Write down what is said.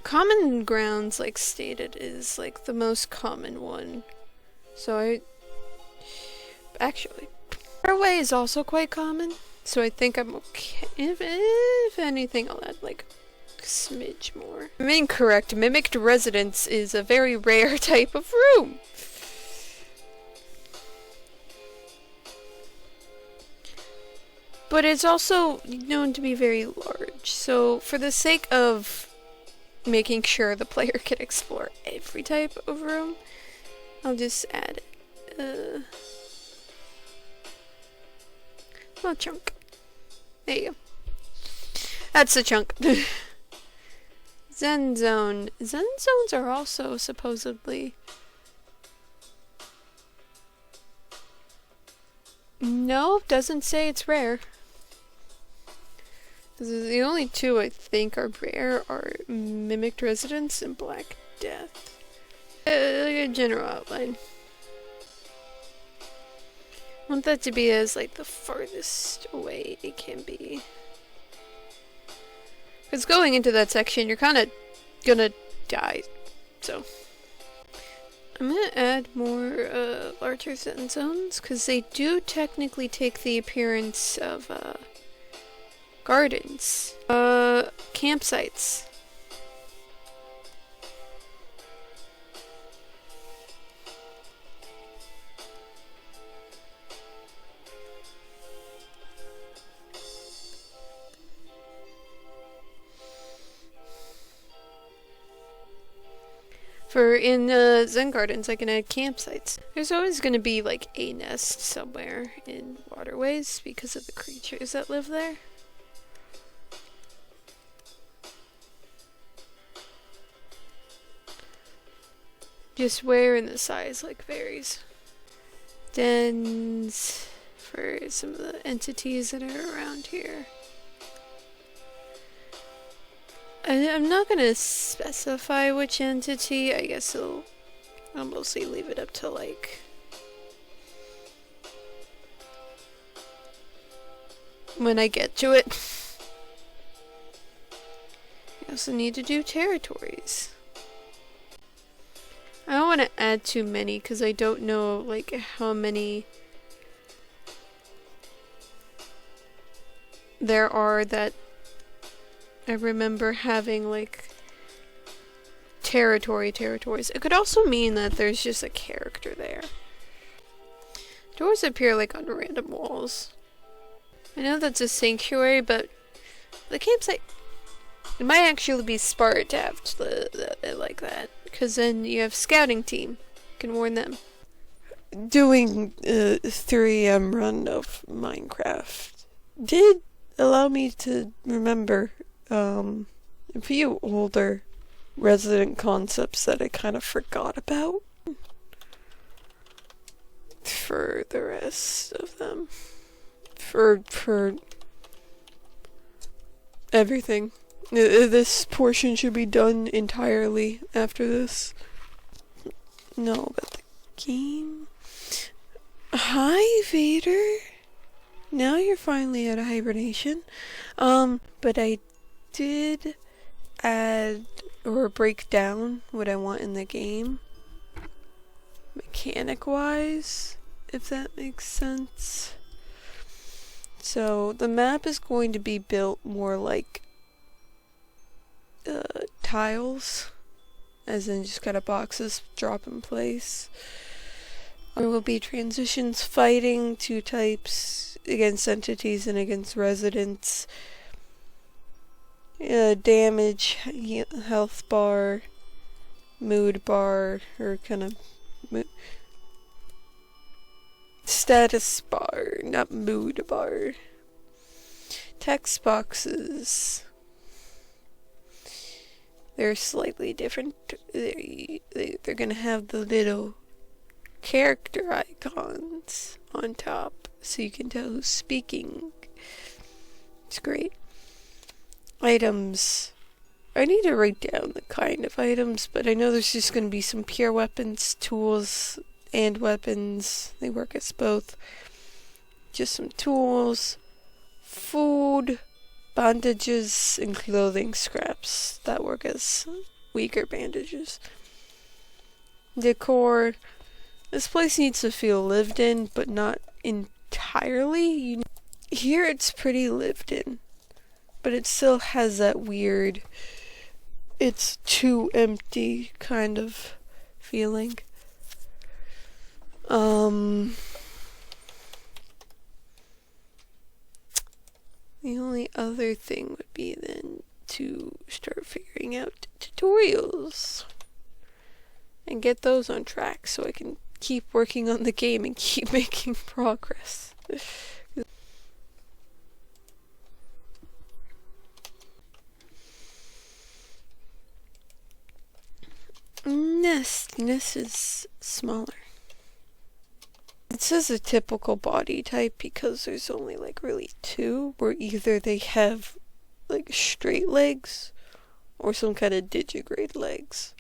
Common grounds, like stated, is like the most common one. So actually, Fairway is also quite common. So I think I'm okay. If anything, I'll add like a smidge more. I'm incorrect. Mimicked residence is a very rare type of room. But it's also known to be very large. So for the sake of making sure the player can explore every type of room, I'll just add a little chunk. There you go. That's the chunk. Zen Zone. Zen Zones are also supposedly... No, doesn't say it's rare. The only two I think are rare are Mimicked Residence and Black Death. A general outline. I want that to be as like the farthest away it can be. Because going into that section, you're kind of gonna die. So I'm gonna add more larger Zen zones because they do technically take the appearance of gardens. Campsites. For in Zen Gardens, I can add campsites. There's always going to be like a nest somewhere in waterways because of the creatures that live there. Just where and the size like varies. Dens for some of the entities that are around here. I'm not gonna specify which entity. I guess I'll mostly leave it up to like when I get to it. I also need to do territories. I don't want to add too many because I don't know like how many there are that I remember having like territories. It could also mean that there's just a character there. Doors appear like on random walls. I know that's a sanctuary, but the campsite, it might actually be smart to have it like that. Because then you have scouting team. You can warn them. Doing a 3M run of Minecraft did allow me to remember a few older resident concepts that I kind of forgot about for the rest of them. For everything. This portion should be done entirely after this. No, but the game... Hi, Vader! Now you're finally out of hibernation. But I did add or break down what I want in the game. Mechanic-wise, if that makes sense. So, the map is going to be built more like tiles, as in just kind of boxes drop in place. There will be transitions, fighting, 2 types, against entities and against residents. Damage, health bar, mood bar, or kind of status bar, not mood bar. Text boxes. They're slightly different. They're gonna have the little character icons on top so you can tell who's speaking. It's great. Items. I need to write down the kind of items, but I know there's just gonna be some pure weapons, tools, and weapons. They work as both. Just some tools, food, bandages, and clothing scraps that work as weaker bandages. Decor. This place needs to feel lived in, but not entirely. Here it's pretty lived in, but it still has that weird, it's too empty kind of feeling. The only other thing would be then to start figuring out tutorials and get those on track so I can keep working on the game and keep making progress. Nest is smaller. It says a typical body type because there's only like really two, where either they have like straight legs or some kind of digigrade legs.